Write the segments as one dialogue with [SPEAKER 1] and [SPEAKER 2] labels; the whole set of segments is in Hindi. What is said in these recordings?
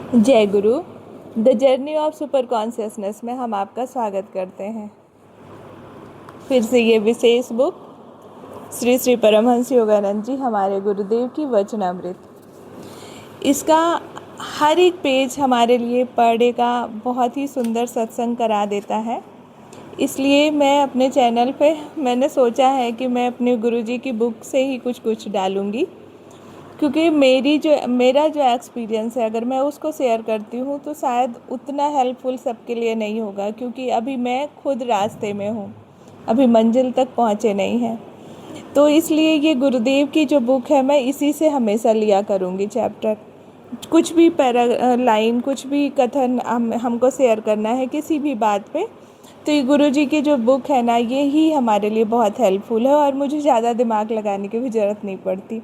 [SPEAKER 1] जय गुरु। The journey of super consciousness में हम आपका स्वागत करते हैं। फिर से ये विशेष बुक श्री श्री परमहंस योगानंद जी हमारे गुरुदेव की वचनामृत, इसका हर एक पेज हमारे लिए पढ़ने का बहुत ही सुंदर सत्संग करा देता है। इसलिए मैं अपने चैनल पे मैंने सोचा है कि मैं अपने गुरुजी की बुक से ही कुछ डालूँगी, क्योंकि मेरा जो एक्सपीरियंस है अगर मैं उसको शेयर करती हूँ तो शायद उतना हेल्पफुल सबके लिए नहीं होगा, क्योंकि अभी मैं खुद रास्ते में हूँ, अभी मंजिल तक पहुँचे नहीं हैं। तो इसलिए ये गुरुदेव की जो बुक है मैं इसी से हमेशा लिया करूँगी चैप्टर। कुछ भी लाइन, कुछ भी कथन हमको शेयर करना है किसी भी बात पे, तो ये गुरुजी की जो बुक है ना, ये ही हमारे लिए बहुत हेल्पफुल है और मुझे ज़्यादा दिमाग लगाने की भी ज़रूरत नहीं पड़ती।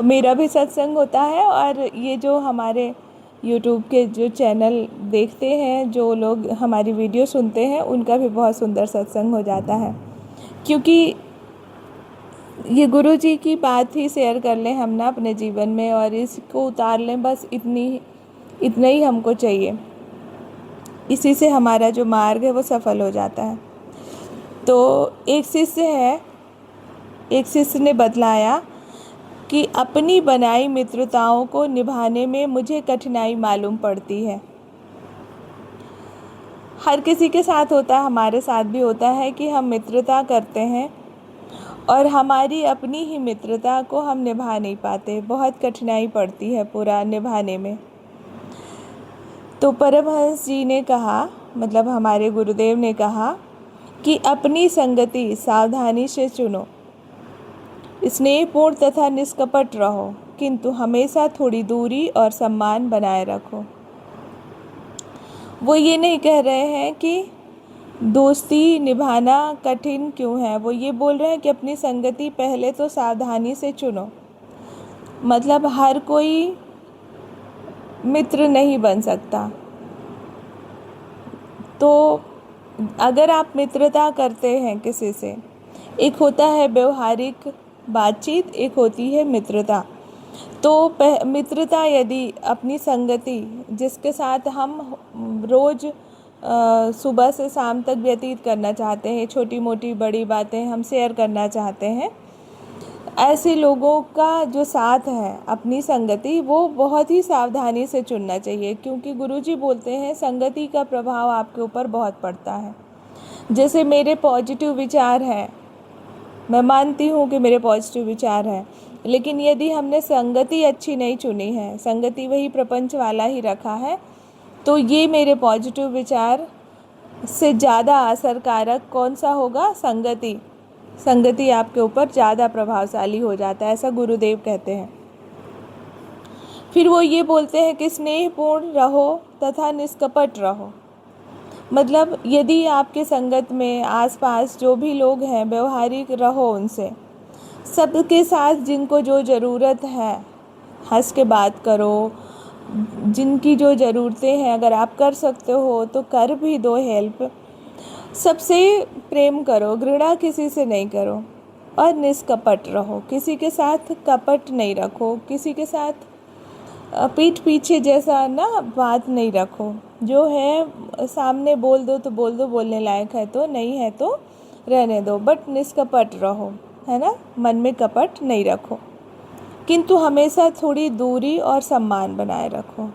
[SPEAKER 1] मेरा भी सत्संग होता है और ये जो हमारे YouTube के जो चैनल देखते हैं, जो लोग हमारी वीडियो सुनते हैं, उनका भी बहुत सुंदर सत्संग हो जाता है, क्योंकि ये गुरु जी की बात ही शेयर कर लें हम ना अपने जीवन में और इसको उतार लें, बस इतना ही हमको चाहिए। इसी से हमारा जो मार्ग है वो सफल हो जाता है। तो एक शिष्य ने बतलाया कि अपनी बनाई मित्रताओं को निभाने में मुझे कठिनाई मालूम पड़ती है। हर किसी के साथ होता है, हमारे साथ भी होता है कि हम मित्रता करते हैं और हमारी अपनी ही मित्रता को हम निभा नहीं पाते, बहुत कठिनाई पड़ती है पूरा निभाने में। तो परमहंस जी ने कहा, मतलब हमारे गुरुदेव ने कहा कि अपनी संगति सावधानी से चुनो, स्नेहपूर्ण तथा निष्कपट रहो, किंतु हमेशा थोड़ी दूरी और सम्मान बनाए रखो। वो ये नहीं कह रहे हैं कि दोस्ती निभाना कठिन क्यों है, वो ये बोल रहे हैं कि अपनी संगति पहले तो सावधानी से चुनो। मतलब हर कोई मित्र नहीं बन सकता। तो अगर आप मित्रता करते हैं किसी से, एक होता है व्यवहारिक बातचीत, एक होती है मित्रता। तो मित्रता यदि अपनी संगति, जिसके साथ हम रोज़ सुबह से शाम तक व्यतीत करना चाहते हैं, छोटी मोटी बड़ी बातें हम शेयर करना चाहते हैं, ऐसे लोगों का जो साथ है, अपनी संगति, वो बहुत ही सावधानी से चुनना चाहिए, क्योंकि गुरुजी बोलते हैं संगति का प्रभाव आपके ऊपर बहुत पड़ता है। जैसे मेरे पॉजिटिव विचार हैं, मैं मानती हूँ कि मेरे पॉजिटिव विचार हैं, लेकिन यदि हमने संगति अच्छी नहीं चुनी है, संगति वही प्रपंच वाला ही रखा है, तो ये मेरे पॉजिटिव विचार से ज़्यादा असरकारक कौन सा होगा? संगति आपके ऊपर ज़्यादा प्रभावशाली हो जाता है, ऐसा गुरुदेव कहते हैं। फिर वो ये बोलते हैं कि स्नेहपूर्ण रहो तथा निष्कपट रहो। मतलब यदि आपके संगत में आसपास जो भी लोग हैं, व्यवहारिक रहो उनसे, सबके साथ जिनको जो ज़रूरत है हंस के बात करो, जिनकी जो ज़रूरतें हैं अगर आप कर सकते हो तो कर भी दो हेल्प। सबसे प्रेम करो, घृणा किसी से नहीं करो और निष्कपट रहो, किसी के साथ कपट नहीं रखो, किसी के साथ पीठ पीछे जैसा ना बात नहीं रखो। जो है सामने बोल दो तो बोल दो, बोलने लायक है तो, नहीं है तो रहने दो, बट निष्कपट रहो, है ना, मन में कपट नहीं रखो, किंतु हमेशा थोड़ी दूरी और सम्मान बनाए रखो।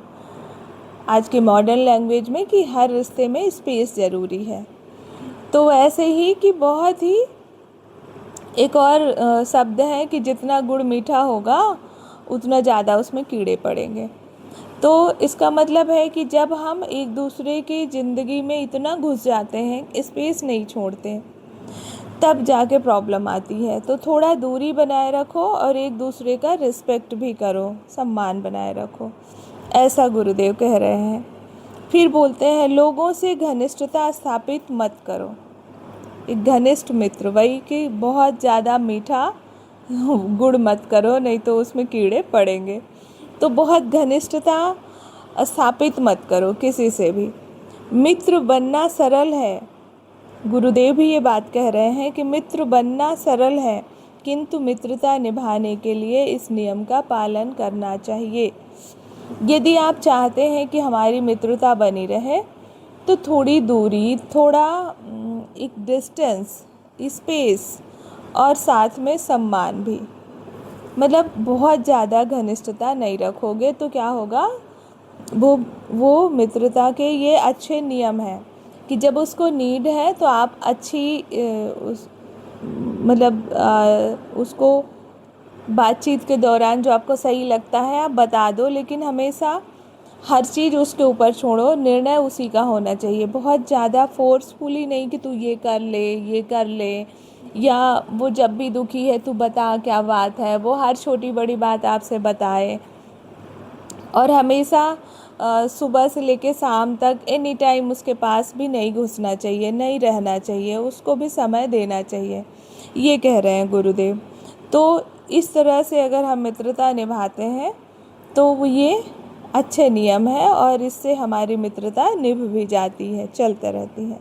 [SPEAKER 1] आज के मॉडर्न लैंग्वेज में कि हर रिश्ते में स्पेस ज़रूरी है, तो ऐसे ही कि बहुत ही एक और शब्द है कि जितना गुड़ मीठा होगा उतना ज़्यादा उसमें कीड़े पड़ेंगे। तो इसका मतलब है कि जब हम एक दूसरे की ज़िंदगी में इतना घुस जाते हैं, स्पेस नहीं छोड़ते, तब जाके प्रॉब्लम आती है। तो थोड़ा दूरी बनाए रखो और एक दूसरे का रिस्पेक्ट भी करो, सम्मान बनाए रखो, ऐसा गुरुदेव कह रहे हैं। फिर बोलते हैं लोगों से घनिष्ठता स्थापित मत करो। एक घनिष्ठ मित्र, वही कि बहुत ज़्यादा मीठा गुड़ मत करो, नहीं तो उसमें कीड़े पड़ेंगे। तो बहुत घनिष्ठता स्थापित मत करो किसी से भी। मित्र बनना सरल है, गुरुदेव भी ये बात कह रहे हैं कि मित्र बनना सरल है, किंतु मित्रता निभाने के लिए इस नियम का पालन करना चाहिए। यदि आप चाहते हैं कि हमारी मित्रता बनी रहे तो थोड़ी दूरी, थोड़ा एक डिस्टेंस, स्पेस और साथ में सम्मान भी। मतलब बहुत ज़्यादा घनिष्ठता नहीं रखोगे तो क्या होगा, वो मित्रता के ये अच्छे नियम हैं कि जब उसको नीड है तो आप अच्छी उसको बातचीत के दौरान जो आपको सही लगता है आप बता दो, लेकिन हमेशा हर चीज़ उसके ऊपर छोड़ो, निर्णय उसी का होना चाहिए। बहुत ज़्यादा फोर्सफुली नहीं कि तू ये कर ले, या वो जब भी दुखी है तू बता क्या बात है, वो हर छोटी बड़ी बात आपसे बताए। और हमेशा सुबह से लेके शाम तक एनी टाइम उसके पास भी नहीं घुसना चाहिए, नहीं रहना चाहिए, उसको भी समय देना चाहिए, ये कह रहे हैं गुरुदेव। तो इस तरह से अगर हम मित्रता निभाते हैं तो वो ये अच्छे नियम है और इससे हमारी मित्रता निभ भी जाती है, चलते रहती है।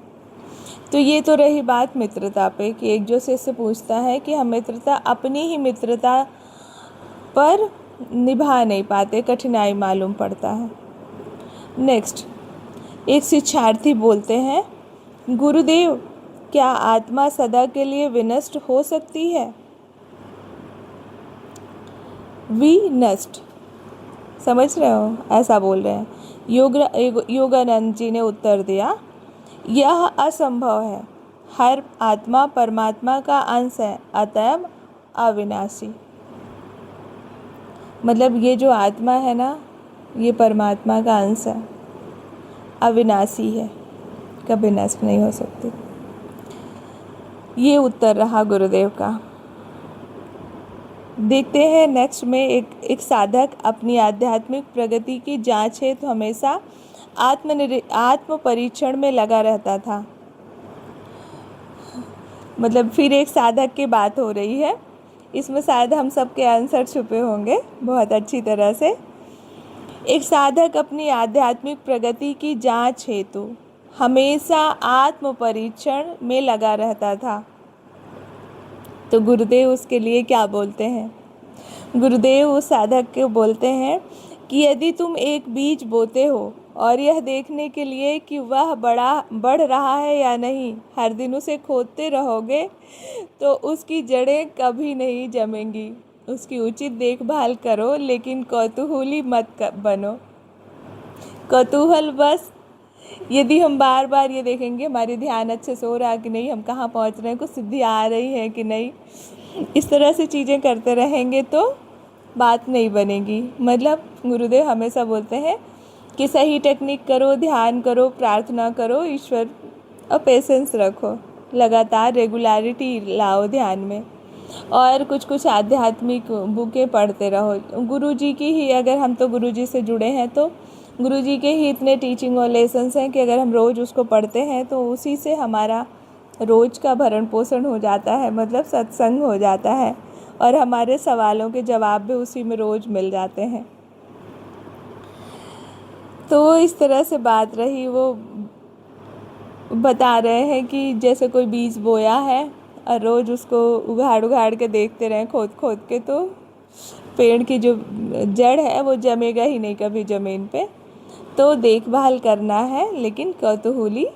[SPEAKER 1] तो ये तो रही बात मित्रता पे कि एक जो शिष्य पूछता है कि हम मित्रता, अपनी ही मित्रता पर निभा नहीं पाते, कठिनाई मालूम पड़ता है। नेक्स्ट, एक शिक्षार्थी बोलते हैं, गुरुदेव क्या आत्मा सदा के लिए विनष्ट हो सकती है? विनष्ट, समझ रहे हो, ऐसा बोल रहे हैं। योगानंद जी ने उत्तर दिया, यह असंभव है। हर आत्मा परमात्मा का अंश है, अतएव अविनाशी। मतलब ये जो आत्मा है ना, ये परमात्मा का अंश है, अविनाशी है, कभी नष्ट नहीं हो सकती। ये उत्तर रहा गुरुदेव का। देखते हैं नेक्स्ट में, एक साधक अपनी आध्यात्मिक प्रगति की जांच हेतु हमेशा आत्म परीक्षण में लगा रहता था। मतलब फिर एक साधक की बात हो रही है, इसमें शायद हम सबके आंसर छुपे होंगे बहुत अच्छी तरह से। एक साधक अपनी आध्यात्मिक प्रगति की जांच हेतु हमेशा आत्म परीक्षण में लगा रहता था। तो गुरुदेव उसके लिए क्या बोलते हैं? गुरुदेव उस साधक को बोलते हैं कि यदि तुम एक बीज बोते हो और यह देखने के लिए कि वह बढ़ रहा है या नहीं हर दिन उसे खोदते रहोगे तो उसकी जड़ें कभी नहीं जमेंगी। उसकी उचित देखभाल करो, लेकिन कौतूहली मत बनो। कौतूहल बस, यदि हम बार बार ये देखेंगे हमारी ध्यान अच्छे से हो रहा है कि नहीं, हम कहाँ पहुँच रहे हैं, कुछ सिद्धि आ रही है कि नहीं, इस तरह से चीज़ें करते रहेंगे तो बात नहीं बनेगी। मतलब गुरुदेव हमेशा बोलते हैं कि सही टेक्निक करो, ध्यान करो, प्रार्थना करो, ईश्वर और पेशेंस रखो, लगातार रेगुलरिटी लाओ ध्यान में, और कुछ आध्यात्मिक बुकें पढ़ते रहो। गुरुजी की ही, अगर हम तो गुरुजी से जुड़े हैं तो गुरुजी के ही इतने टीचिंग और लेसन्स हैं कि अगर हम रोज़ उसको पढ़ते हैं तो उसी से हमारा रोज़ का भरण पोषण हो जाता है, मतलब सत्संग हो जाता है, और हमारे सवालों के जवाब भी उसी में रोज़ मिल जाते हैं। तो इस तरह से बात रही। वो बता रहे हैं कि जैसे कोई बीज बोया है और रोज़ उसको उघाड़ के देखते रहें, खोद के, तो पेड़ की जो जड़ है वो जमेगा ही नहीं कभी ज़मीन पे। तो देखभाल करना है, लेकिन कौतूहली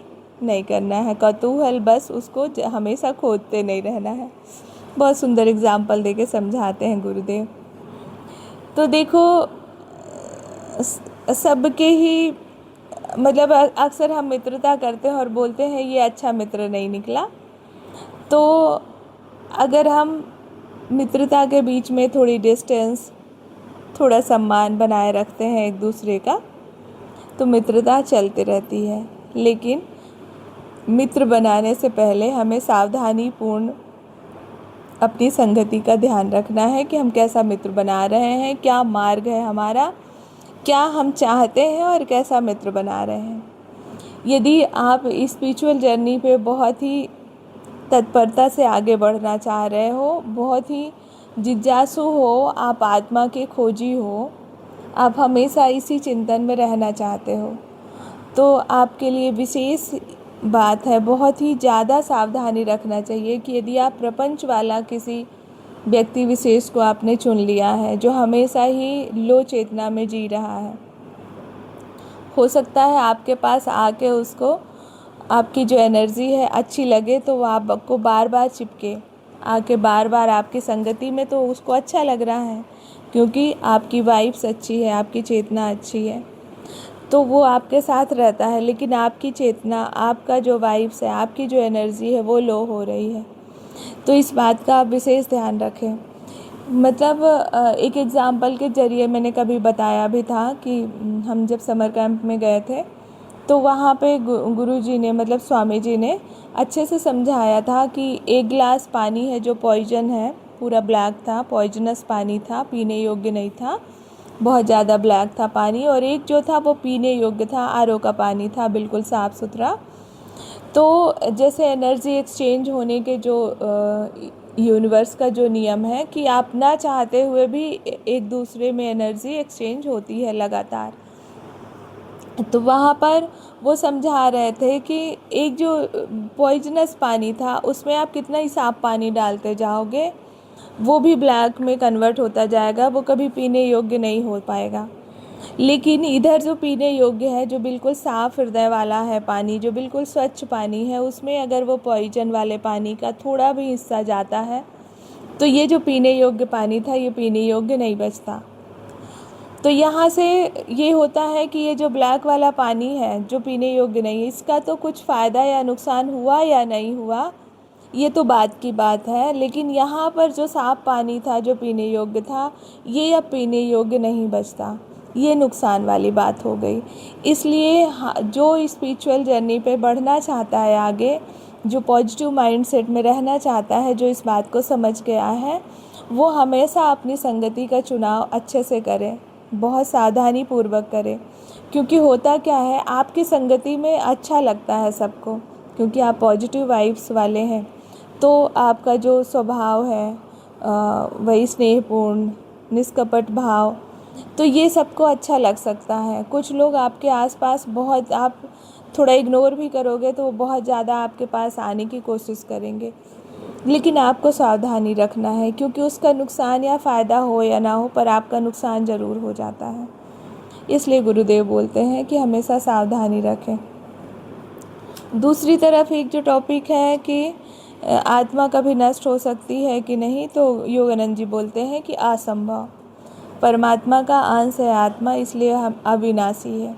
[SPEAKER 1] नहीं करना है। कौतूहल बस, उसको हमेशा खोदते नहीं रहना है। बहुत सुंदर एग्जाम्पल देके समझाते हैं गुरुदेव। तो देखो, सबके ही, मतलब अक्सर हम मित्रता करते हैं और बोलते हैं ये अच्छा मित्र नहीं निकला। तो अगर हम मित्रता के बीच में थोड़ी डिस्टेंस, थोड़ा सम्मान बनाए रखते हैं एक दूसरे का, तो मित्रता चलती रहती है। लेकिन मित्र बनाने से पहले हमें सावधानीपूर्ण अपनी संगति का ध्यान रखना है कि हम कैसा मित्र बना रहे हैं, क्या मार्ग है हमारा, क्या हम चाहते हैं और कैसा मित्र बना रहे हैं। यदि आप स्पिरिचुअल जर्नी पे बहुत ही तत्परता से आगे बढ़ना चाह रहे हो, बहुत ही जिज्ञासु हो, आप आत्मा के खोजी हो, आप हमेशा इसी चिंतन में रहना चाहते हो, तो आपके लिए विशेष बात है, बहुत ही ज़्यादा सावधानी रखना चाहिए कि यदि आप प्रपंच वाला किसी व्यक्ति विशेष को आपने चुन लिया है जो हमेशा ही लो चेतना में जी रहा है। हो सकता है आपके पास आके उसको आपकी जो एनर्जी है अच्छी लगे तो वो आपको बार बार चिपके, आके बार बार आपकी संगति में, तो उसको अच्छा लग रहा है क्योंकि आपकी वाइब्स अच्छी है, आपकी चेतना अच्छी है, तो वो आपके साथ रहता है। लेकिन आपकी चेतना, आपका जो वाइब्स है, आपकी जो एनर्जी है वो लो हो रही है, तो इस बात का आप विशेष ध्यान रखें। मतलब एक एग्ज़ाम्पल के ज़रिए मैंने कभी बताया भी था कि हम जब समर कैंप में गए थे तो वहाँ पे गुरुजी ने, मतलब स्वामी जी ने अच्छे से समझाया था कि एक गिलास पानी है जो पॉइजन है, पूरा ब्लैक था, पॉइजनस पानी था, पीने योग्य नहीं था, बहुत ज़्यादा ब्लैक था पानी, और एक जो था वो पीने योग्य था, आरओ का पानी था, बिल्कुल साफ़ सुथरा। तो जैसे एनर्जी एक्सचेंज होने के जो यूनिवर्स का जो नियम है कि आप ना चाहते हुए भी एक दूसरे में एनर्जी एक्सचेंज होती है लगातार। तो वहाँ पर वो समझा रहे थे कि एक जो पॉइजनस पानी था उसमें आप कितना ही साफ पानी डालते जाओगे वो भी ब्लैक में कन्वर्ट होता जाएगा, वो कभी पीने योग्य नहीं हो पाएगा। लेकिन इधर जो पीने योग्य है, जो बिल्कुल साफ़ हृदय वाला है पानी, जो बिल्कुल स्वच्छ पानी है, उसमें अगर वो पॉइजन वाले पानी का थोड़ा भी हिस्सा जाता है तो ये जो पीने योग्य पानी था ये पीने योग्य नहीं बचता। तो यहाँ से ये होता है कि ये जो ब्लैक वाला पानी है जो पीने योग्य नहीं है, इसका तो कुछ फ़ायदा या नुकसान हुआ या नहीं हुआ ये तो बात की बात है, लेकिन यहाँ पर जो साफ़ पानी था जो पीने योग्य था ये अब पीने योग्य नहीं बचता, ये नुकसान वाली बात हो गई। इसलिए जो स्पिरिचुअल जर्नी पे बढ़ना चाहता है आगे, जो पॉजिटिव माइंडसेट में रहना चाहता है, जो इस बात को समझ गया है, वो हमेशा अपनी संगति का चुनाव अच्छे से करे, बहुत सावधानी पूर्वक करे। क्योंकि होता क्या है, आपकी संगति में अच्छा लगता है सबको, क्योंकि आप पॉजिटिव वाइब्स वाले हैं, तो आपका जो स्वभाव है वही स्नेहपूर्ण, निष्कपट भाव, तो ये सबको अच्छा लग सकता है। कुछ लोग आपके आसपास बहुत, आप थोड़ा इग्नोर भी करोगे तो वो बहुत ज़्यादा आपके पास आने की कोशिश करेंगे, लेकिन आपको सावधानी रखना है क्योंकि उसका नुकसान या फ़ायदा हो या ना हो पर आपका नुकसान ज़रूर हो जाता है। इसलिए गुरुदेव बोलते हैं कि हमेशा सावधानी रखें। दूसरी तरफ एक जो टॉपिक है कि आत्मा कभी नष्ट हो सकती है कि नहीं, तो योगानंद जी बोलते हैं कि असंभव। परमात्मा का अंश है आत्मा, इसलिए हम अविनाशी है।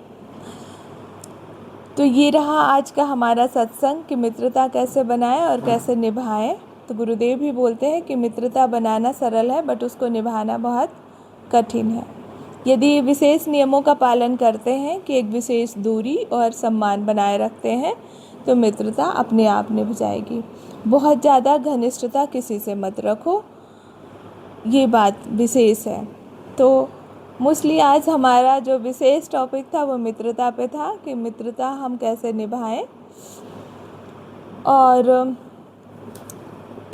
[SPEAKER 1] तो ये रहा आज का हमारा सत्संग कि मित्रता कैसे बनाएं और कैसे निभाएं। तो गुरुदेव भी बोलते हैं कि मित्रता बनाना सरल है बट उसको निभाना बहुत कठिन है। यदि विशेष नियमों का पालन करते हैं कि एक विशेष दूरी और सम्मान बनाए रखते हैं तो मित्रता अपने आप निभ जाएगी। बहुत ज़्यादा घनिष्ठता किसी से मत रखो, ये बात विशेष है। तो मोस्टली आज हमारा जो विशेष टॉपिक था वो मित्रता पे था कि मित्रता हम कैसे निभाएं, और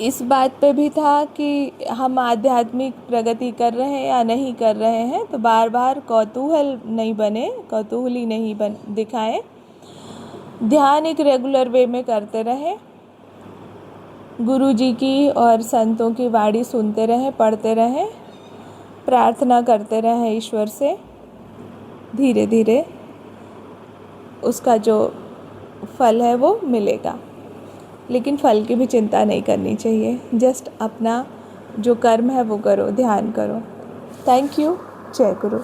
[SPEAKER 1] इस बात पे भी था कि हम आध्यात्मिक प्रगति कर रहे हैं या नहीं कर रहे हैं। तो बार बार कौतूहल नहीं बने, कौतूहली नहीं दिखाएं, ध्यान एक रेगुलर वे में करते रहें, गुरु जी की और संतों की वाणी सुनते रहें, पढ़ते रहें, प्रार्थना करते रहें ईश्वर से। धीरे धीरे उसका जो फल है वो मिलेगा, लेकिन फल की भी चिंता नहीं करनी चाहिए। जस्ट अपना जो कर्म है वो करो, ध्यान करो। Thank you. जय गुरु।